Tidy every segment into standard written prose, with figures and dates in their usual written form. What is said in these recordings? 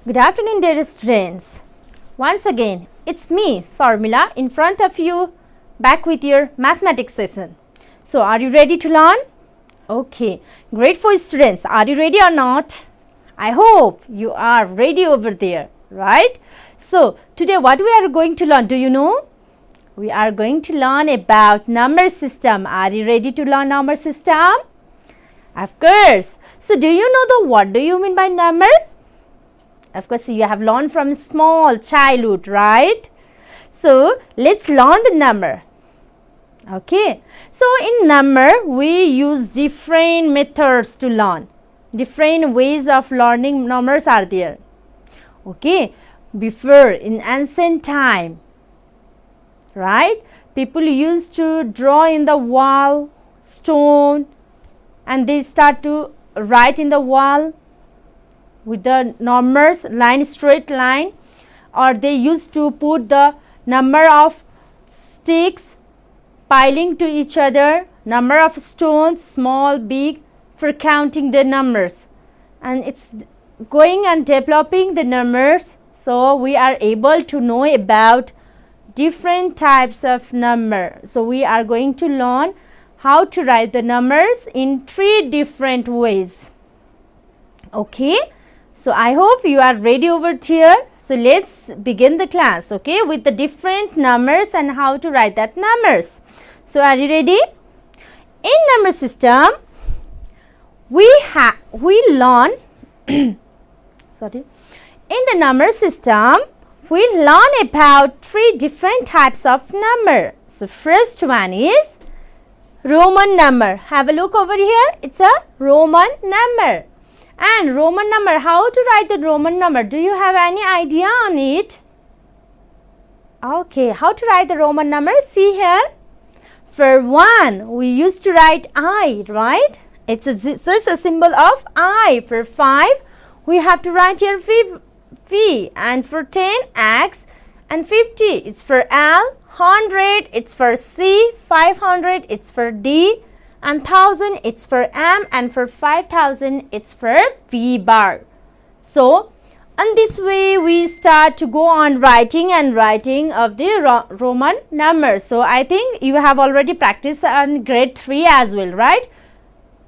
Good afternoon, dear students. Once again, it's me, Sarmila, in front of you, back with your mathematics session. So, are you ready to learn? Okay, great for students. Are you ready or not? I hope you are ready over there, right? So, today what we are going to learn, do you know? We are going to learn about number system. Are you ready to learn number system? Of course. So, do you know what do you mean by number? Of course, you have learned from small childhood, right? So, let's learn the number. Okay. So, in number, we use different methods to learn. Different ways of learning numbers are there. Okay. Before, in ancient time, right, people used to draw in the wall, stone, and they start to write in the wall with the numbers, straight line, or they used to put the number of sticks piling to each other, number of stones, small, big, for counting the numbers, and it's going and developing the numbers. So, we are able to know about different types of number. So, we are going to learn how to write the numbers in 3 different ways. Okay. So, I hope you are ready over here. So, let's begin the class, okay, with the different numbers and how to write that numbers. So, are you ready? In number system, we learn sorry. In the number system, we learn about 3 different types of number. So, first one is Roman number. Have a look over here. It's a Roman number. And Roman number, how to write the Roman number? Do you have any idea on it? Okay, how to write the Roman number? See here. For 1, we used to write I, right? It's a symbol of I. For 5, we have to write here V. And for 10, X. And 50, it's for L. 100, it's for C. 500, it's for D. And 1000, it's for M, and for 5000, it's for V bar. So, in this way, we start to go on writing of the Roman numbers. So, I think you have already practiced on grade 3 as well, right?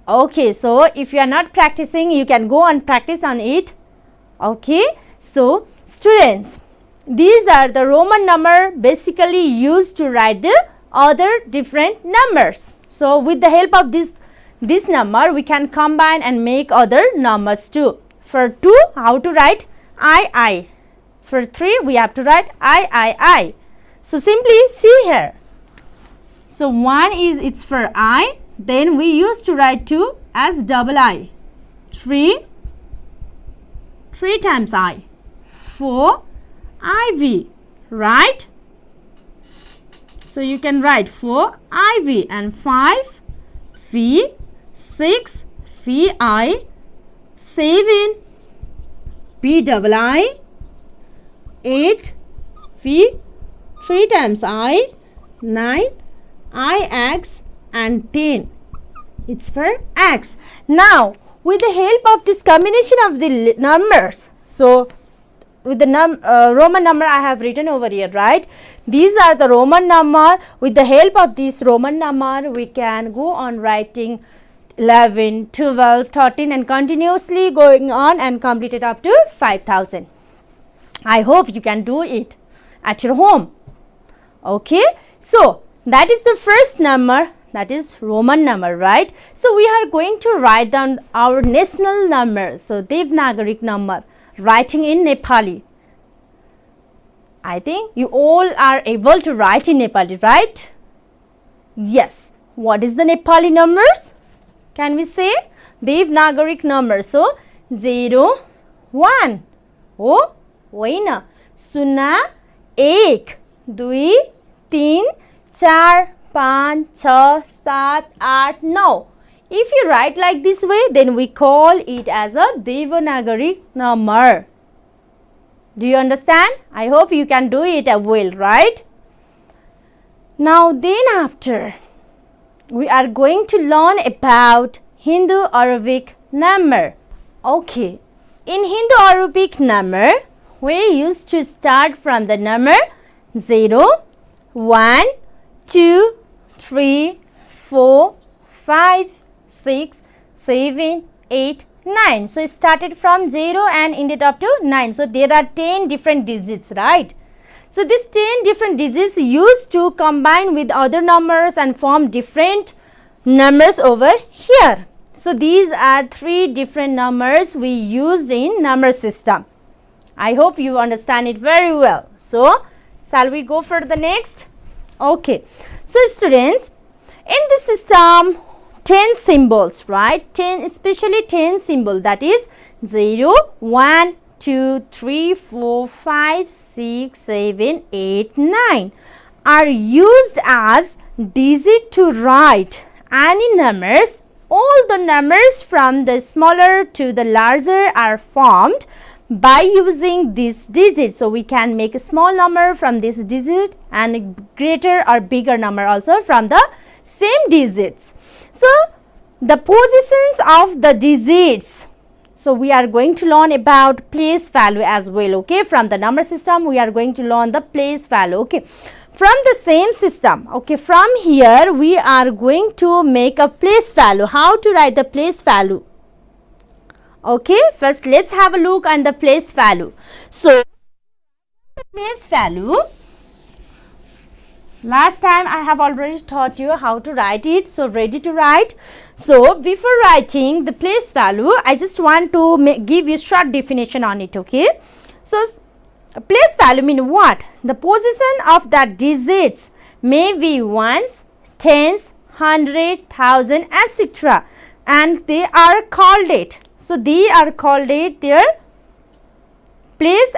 Okay, so if you are not practicing, you can go and practice on it. Okay, so students, these are the Roman number basically used to write the other different numbers. So, with the help of this number, we can combine and make other numbers too. For 2, how to write I. For 3, we have to write I. So, simply see here. So, 1 is it's for I. Then we used to write 2 as double I. 3 times I. 4 IV, right? So, you can write 4 IV and 5 V, 6 VI, 7 PII, 8 V, 3 times I, 9 IX, and 10. It's for X. Now, with the help of this combination of the numbers, so with the Roman number I have written over here, right? These are the Roman number. With the help of this Roman number, we can go on writing 11, 12, 13 and continuously going on and complete it up to 5000. I hope you can do it at your home. Okay. So, that is the first number, that is Roman number, right? So, we are going to write down our national number. So, Devanagari number. Writing in Nepali. I think you all are able to write in Nepali, right? Yes. What is the Nepali numbers? Can we say? Devanagari number. So, 0, 1. Oh, होइन. 0, 1, 2, 3, 4, 5, 6, 7, 8, 9. If you write like this way, then we call it as a Devanagari number. Do you understand? I hope you can do it well, right? Now, then after, we are going to learn about Hindu Arabic number. Okay, in Hindu-Arabic number, we used to start from the number 0, 1, 2, 3, 4, 5, 6, 7, 8, 9. So, it started from 0 and ended up to 9. So, there are 10 different digits, right? So, these 10 different digits used to combine with other numbers and form different numbers over here. So, these are 3 different numbers we used in number system. I hope you understand it very well. So, shall we go for the next? Okay. So, students, in this system, 10 symbols, right? 10, especially 10 symbol, that is 0, 1, 2, 3, 4, 5, 6, 7, 8, 9 are used as digit to write any numbers. All the numbers from the smaller to the larger are formed by using this digit. So, we can make a small number from this digit and a greater or bigger number also from the same digits. So, the positions of the digits. So, we are going to learn about place value as well, okay. From the number system, we are going to learn the place value, okay. From the same system, okay, from here we are going to make a place value. How to write the place value? Okay, first let's have a look at the place value. So, the place value, last time I have already taught you how to write it. So, ready to write? So, before writing the place value, I just want to give you short definition on it, okay. So, place value mean what? The position of the digits may be ones, tens, hundred, thousand, etc. and they are called it. So, they are called it their place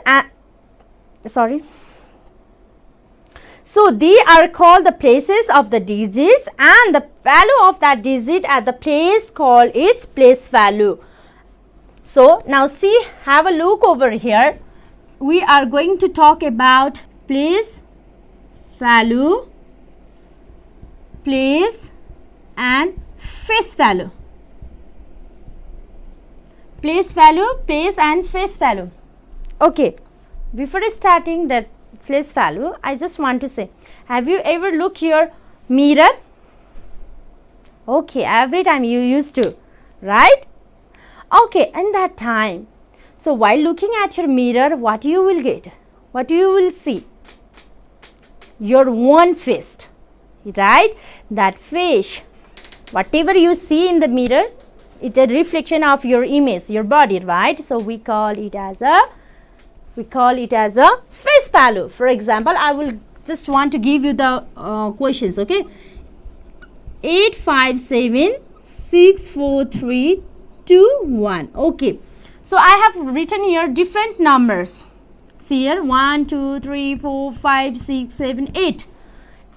So, they are called the places of the digits and the value of that digit at the place called its place value. So, now see, have a look over here. We are going to talk about place value, place and face value. Place value, place and face value. Okay, before starting that place value, I just want to say, have you ever looked your mirror? Okay, every time you used to, right? Okay, in that time, so while looking at your mirror, what you will get? What you will see? Your own face, right? That face, whatever you see in the mirror, it's a reflection of your image, your body, right? So, we call it as a face value. For example, I will just want to give you the questions, okay. 8, 5, 7, 6, 4, 3, 2, 1. Okay. So, I have written here different numbers. See here 1, 2, 3, 4, 5, 6, 7, 8.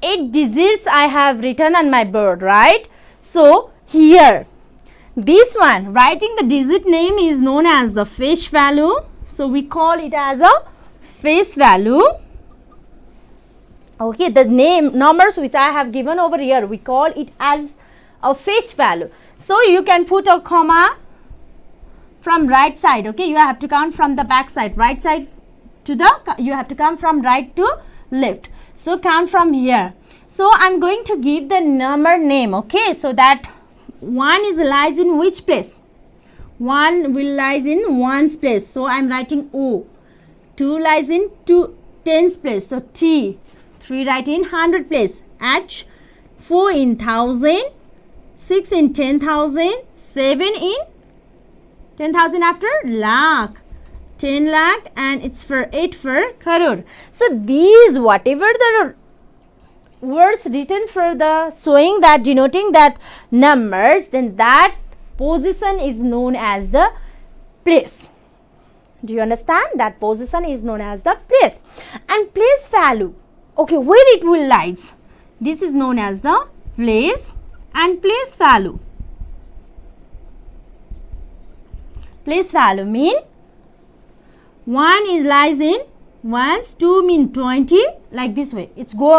8 digits I have written on my board, right? So, here this one, writing the digit name is known as the face value. So, we call it as a face value. Okay, the name numbers which I have given over here, we call it as a face value. So, you can put a comma from right side, okay. You have to count from the back side, right side to the, you have to come from right to left. So, count from here. So, I am going to give the number name, okay. So, that 1 lies in which place? 1 will lies in 1's place. So, I am writing O. 2 lies in 10's place. So, T. 3 write in 100 place. H. 4 in 1000. 6 in 10,000. 7 in 10,000 after lakh. 10 lakh and it's for 8 for crore. So, these whatever the words written for the showing that denoting that numbers, then that position is known as the place. Do you understand? That position is known as the place. And place value, okay, where it will lies, this is known as the place and place value. Place value mean 1 is lies in ones, 2 mean 20, like this way. It's go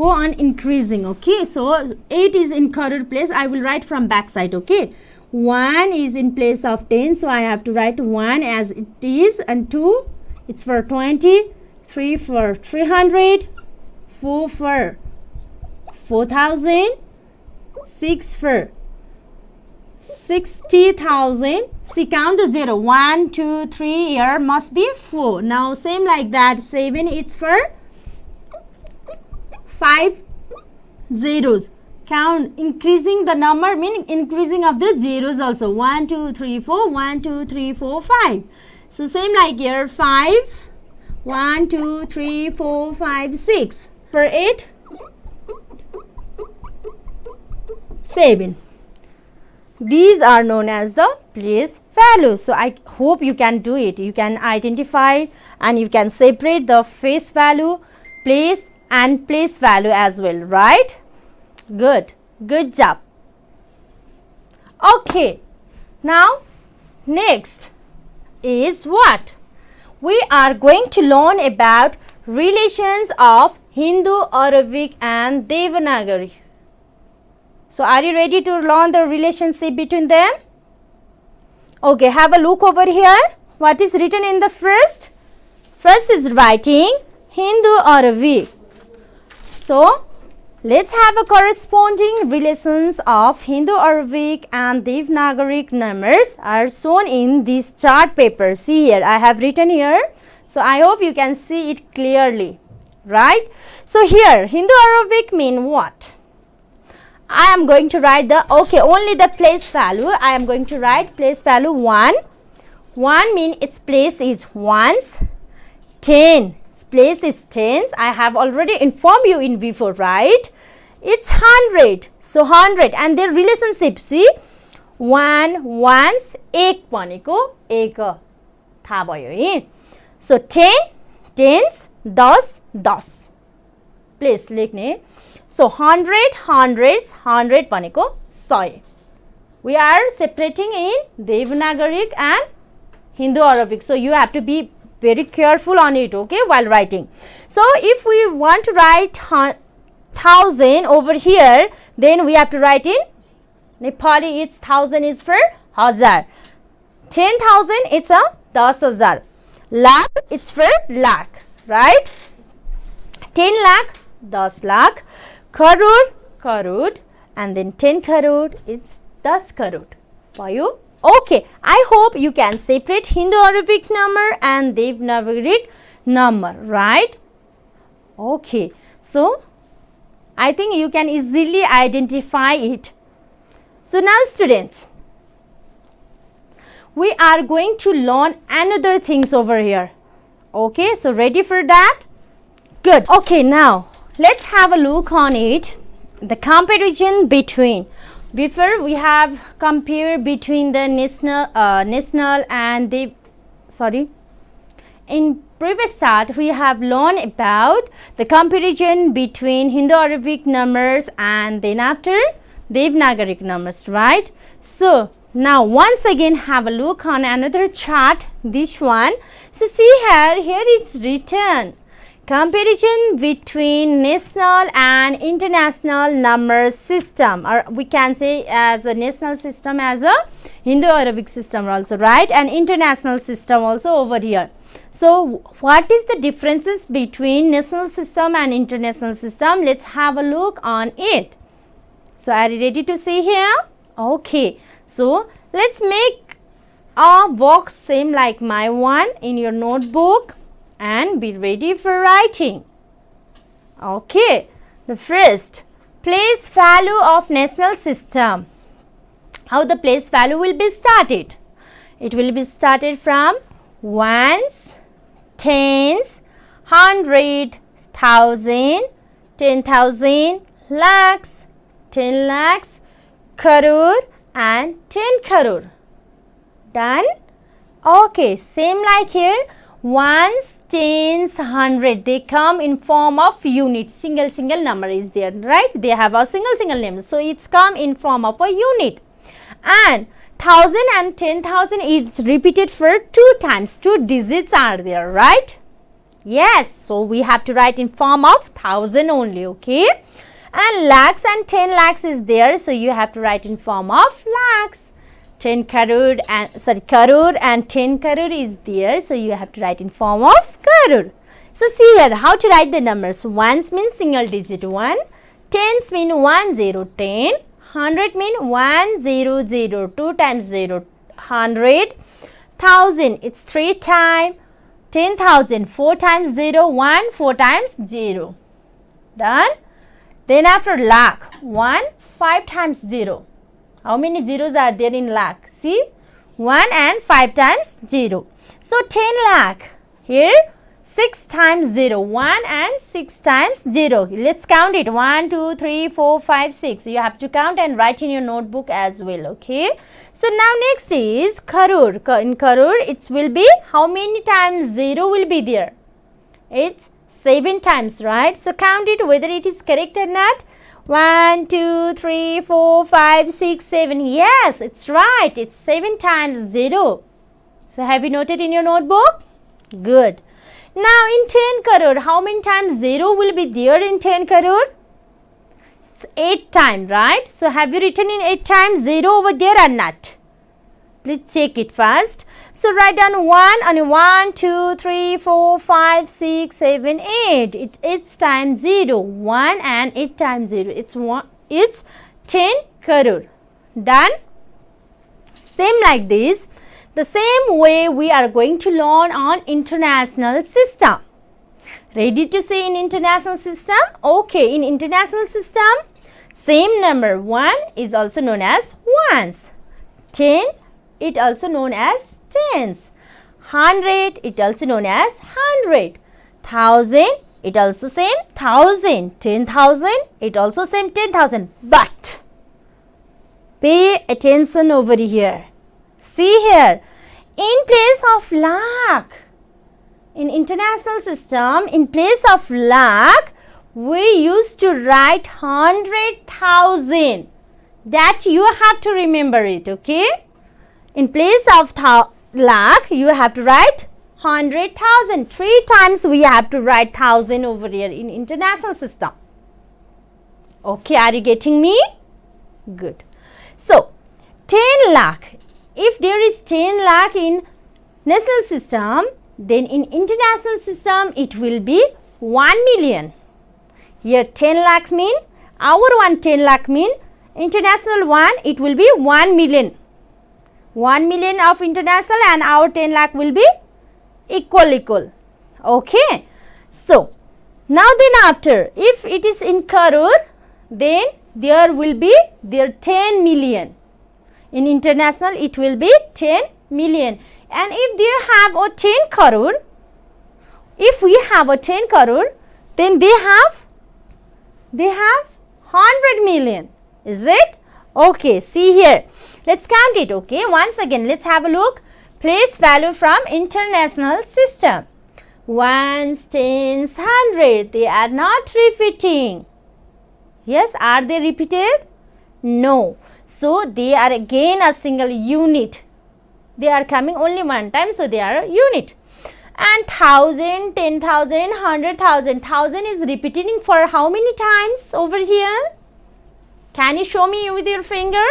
on increasing, okay. So, 8 is in crore place. I will write from back side, okay. 1 is in place of 10, so I have to write 1 as it is, and 2 it's for 20, 3 for 300, 4 for 4,000, 6 for 60,000. See, count the 0. 1, 2, 3, here must be 4. Now same like that, 7 it's for 5 zeros. Count, increasing the number meaning increasing of the zeros also. 1, 2, 3, 4, 1, 2, 3, 4, 5. So same like here, 5, 1, 2, 3, 4, 5, 6. For 8, 7. These are known as the place values. So I hope you can do it. You can identify and you can separate the face value, place and place value as well, right? Good job. Okay, now next is what? We are going to learn about relations of Hindu, Arabic and Devanagari. So are you ready to learn the relationship between them? Okay, have a look over here. What is written in the first? First is writing Hindu, Arabic. So let's have a corresponding relations of Hindu, Arabic and Devanagari numbers are shown in this chart paper. See here, I have written here. So I hope you can see it clearly, right? So here, Hindu, Arabic mean what? I am going to write the, okay, only the place value. I am going to write place value 1. 1 mean its place is ones. 10, its place is tens. I have already informed you in before, right? It's 100. So 100 and their relationship, see? 1, ones, ek भनेको एक थाहा भयो है. So 10, tens, 10, 10. Place लेख्ने. So 100, hundreds, 100 भनेको 100. We are separating in Devanagari and Hindu Arabic. So you have to be very careful on it, okay, while writing. So if we want to write 1000 over here, then we have to write in Nepali. It's 1000 is for hazar. 10,000 it's a 10,000. Lakh it's for lakh, right? 10 lakh, 10 lakh. Crore, crore, and then 10 crore, it's 10 crore. Vayo? Okay, I hope you can separate Hindu Arabic number and Devanagari number, right? Okay, so I think you can easily identify it. So now students, we are going to learn another things over here. Okay, so ready for that? Good. Okay, now let's have a look on it. The comparison between. Before we have compared between the national and the in previous chart we have learned about the comparison between Hindu Arabic numbers and then after Devanagari numbers, right? So now once again have a look on another chart, this one. So see here it's written comparison between national and international number system, or we can say as a national system as a Hindu Arabic system also, right? And international system also over here. So what is the differences between national system and international system? Let's have a look on it. So are you ready to see here? Okay, so let's make a box same like my one in your notebook and be ready for writing. Okay, the first place value of national system. How the place value will be started? It will be started from ones, tens, hundred, thousand, 10,000, lakhs, 10 lakhs, crore and 10 crore. Done? Okay, same like here. Ones, tens, hundred, they come in form of unit. Single number is there, right? They have a single name. So it's come in form of a unit. And 1000 and 10,000 is repeated for 2 times. 2 digits are there, right? Yes. So we have to write in form of 1000 only, okay? And lakhs and 10 lakhs is there. So you have to write in form of lakhs. 10 crore and crore and 10 crore is there, so you have to write in form of crore. So see here how to write the numbers. Ones means single digit 1, tens mean 1 0 10, 100 mean 1 0 0, 2 times 0 100, 1000 it's 3 times, 10,000 4 times 0 1, 4 times 0. Done. Then after lakh 1 5 times 0. How many zeros are there in lakh? See, 1 and 5 times 0. So 10 lakh. Here 6 times 0. 1 and 6 times 0. Let's count it. 1, 2, 3, 4, 5, 6. You have to count and write in your notebook as well. Okay. So now next is crore. In crore it will be how many times 0 will be there? It's 7 times, right? So count it whether it is correct or not. 1, 2, 3, 4, 5, 6, 7. Yes, it's right. It's 7 times 0. So have you noted in your notebook? Good. Now in 10 crore, how many times 0 will be there in 10 crore? It's 8 times, right? So have you written in 8 times 0 over there or not? Please check it first. So write down 1 and 1, 2, 3, 4, 5, 6, 7, 8. It's 8 times 0. 1 and 8 times 0. It's 10 crore. Done? Same like this. The same way we are going to learn on international system. Ready to say in international system? Okay, in international system, same number 1 is also known as ones. 10, it also known as tens. 100, it also known as 100. 1000, it also same 1000. 10,000, it also same 10,000. But pay attention over here. See here, in place of lakh, in international system, in place of lakh, we used to write 100,000. That you have to remember it, okay? In place of lakh, you have to write 100,000. 3 times we have to write 1000 over here in international system. Okay, are you getting me? Good. So, 10 lakh. If there is 10 lakh in national system, then in international system it will be 1 million. Here 10 lakhs mean, our one 10 lakh mean, international one it will be 1 million. 1 million of international and our 10 lakh will be equal. Okay. So, now then after, if it is in crore, then there will be 10 million. In international, it will be 10 million. And if they have a 10 crore, if we have a 10 crore, then they have 100 million. Is it? Okay, see here. Let's count it, okay. Once again, let's have a look. Place value from international system. Ones, tens, 100. They are not repeating. Yes, are they repeated? No. So, they are again a single unit. They are coming only one time, so they are a unit. And 1000, 10,000, 100,000. 1000 is repeating for how many times over here? Can you show me with your finger?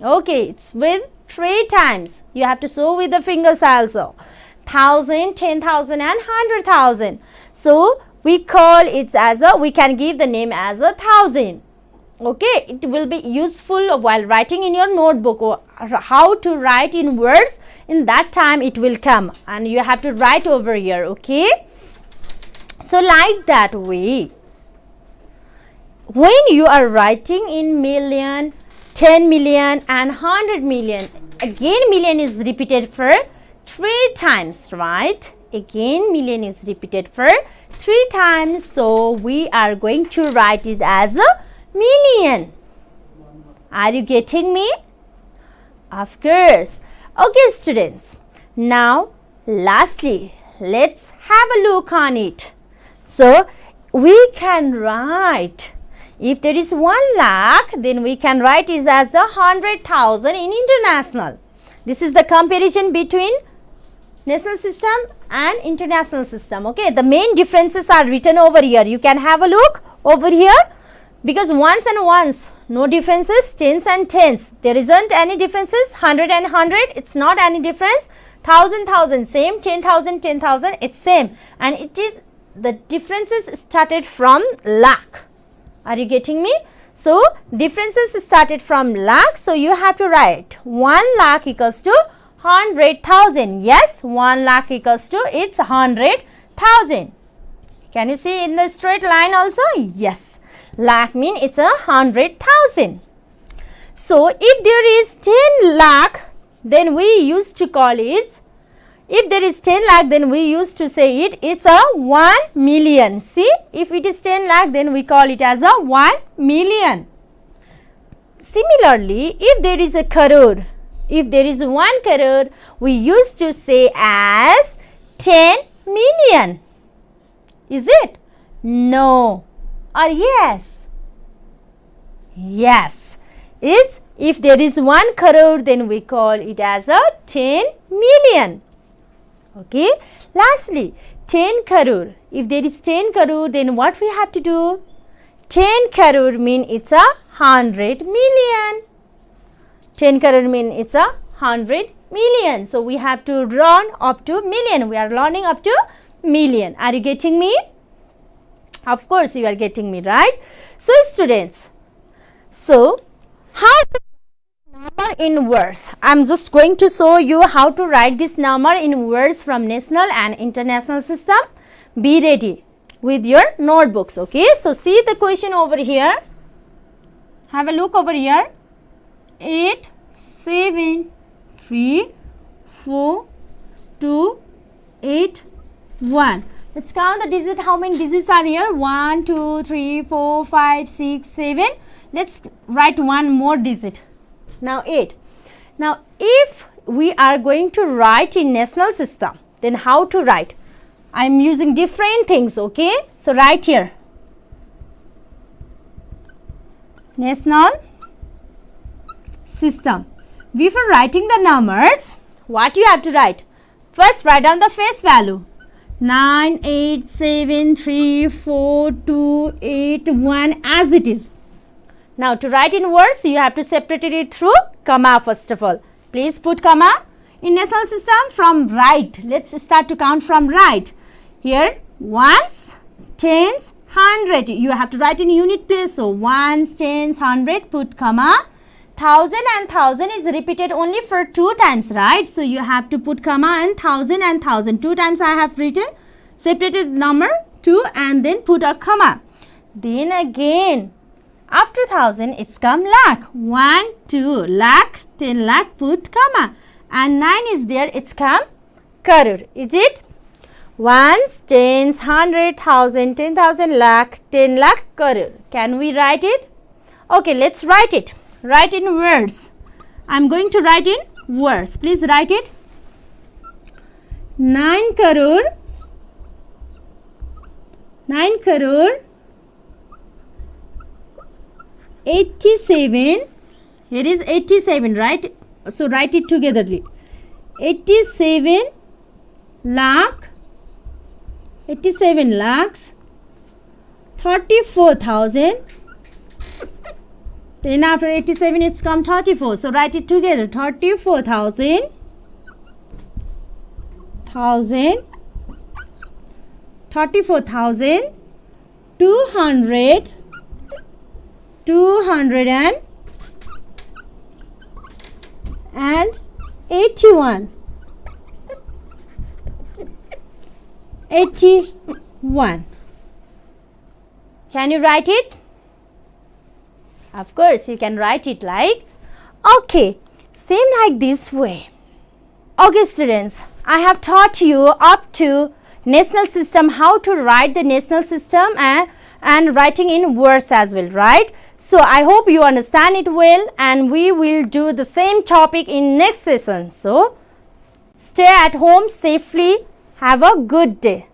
Okay, it's with 3 times. You have to show with the fingers also. 1000, 10,000 and 100,000. So, we call it as we can give the name as 1000. Okay, it will be useful while writing in your notebook or how to write in words. In that time it will come and you have to write over here, okay. So, like that way, when you are writing in million, 10 million and 100 million, again million is repeated for 3 times, right? Again million is repeated for 3 times. So, we are going to write it as a million. Are you getting me? Of course. Okay, students. Now, lastly, let's have a look on it. So, we can write, if there is 1 lakh, then we can write it as 100,000 in international. This is the comparison between national system and international system. Okay, the main differences are written over here. You can have a look over here. Because ones and ones, No differences. Tens and tens, there isn't any differences. 100 and 100, it's not any difference. 1000, same. 10,000, 10,000, it's same. And it is, the differences started from lakh. Are you getting me? So differences started from lakh. So you have to write 1 lakh equals to 100,000. Yes, 1 lakh equals to, it's 100,000. Can you see in the straight line also? Yes. Lakh mean it's 100,000. So if there is 10 lakh, then we used to call it, if there is 10 lakh, then we used to say it's a 1 million. See, if it is 10 lakh, then we call it as a 1 million. Similarly, if there is a crore, if there is 1 crore, we used to say as 10 million. Is it? No or yes? Yes. It's, if there is 1 crore, then we call it as a 10 million. Okay. Lastly, 10 crore. If there is 10 crore, then what we have to do? 10 crore mean it's a 100 million. 10 crore mean it's a 100 million. So we have to run up to million. We are learning up to million. Are you getting me? Of course you are getting me, right? So students, so how to number in words? I am just going to show you how to write this number in words from national and international system. Be ready with your notebooks. Okay, so see the question over here. Have a look over here. 8, 7, 3, 4, 2, 8, 1. Let's count the digits. How many digits are here? 1, 2, 3, 4, 5, 6, 7. Let's write one more digit. Now 8. Now if we are going to write in national system, then how to write? I am using different things. Okay, so write here. National system. Before writing the numbers, what you have to write? First write down the face value. 9, 8, 7, 3, 4, 2, 8, 1 as it is. Now to write in words, you have to separate it through comma first of all. Please put comma. In national system, from right. Let's start to count from right. Here, ones, tens, 100. You have to write in unit place. So ones, tens, 100, put comma. 1000 and 1000 is repeated only for 2 times, right? So you have to put comma and 1000. 2 times I have written, separated number 2 and then put a comma. Then again, after 1000, it's come lakh. 1, 2, lakh, 10 lakh, put comma. And 9 is there, it's come crore. Is it? Ones, tens, 100, 1000, 10,000, lakh, 10 lakh, crore. Can we write it? Okay, let's write it. Write in words. I am going to write in words. Please write it. 9 crore. 9 crore. 87. Here is 87, right? So write it togetherly. 87 lakh. 87 lakhs. 34,000. Then after 87 it's come 34. So write it together. 34,000. 34,000. 200. 200 and 81. 81. Can you write it? Of course, you can write it like, okay, same like this way. Okay students, I have taught you up to national system, how to write the national system and writing in words as well, right? So I hope you understand it well, and we will do the same topic in next session. So stay at home safely. Have a good day.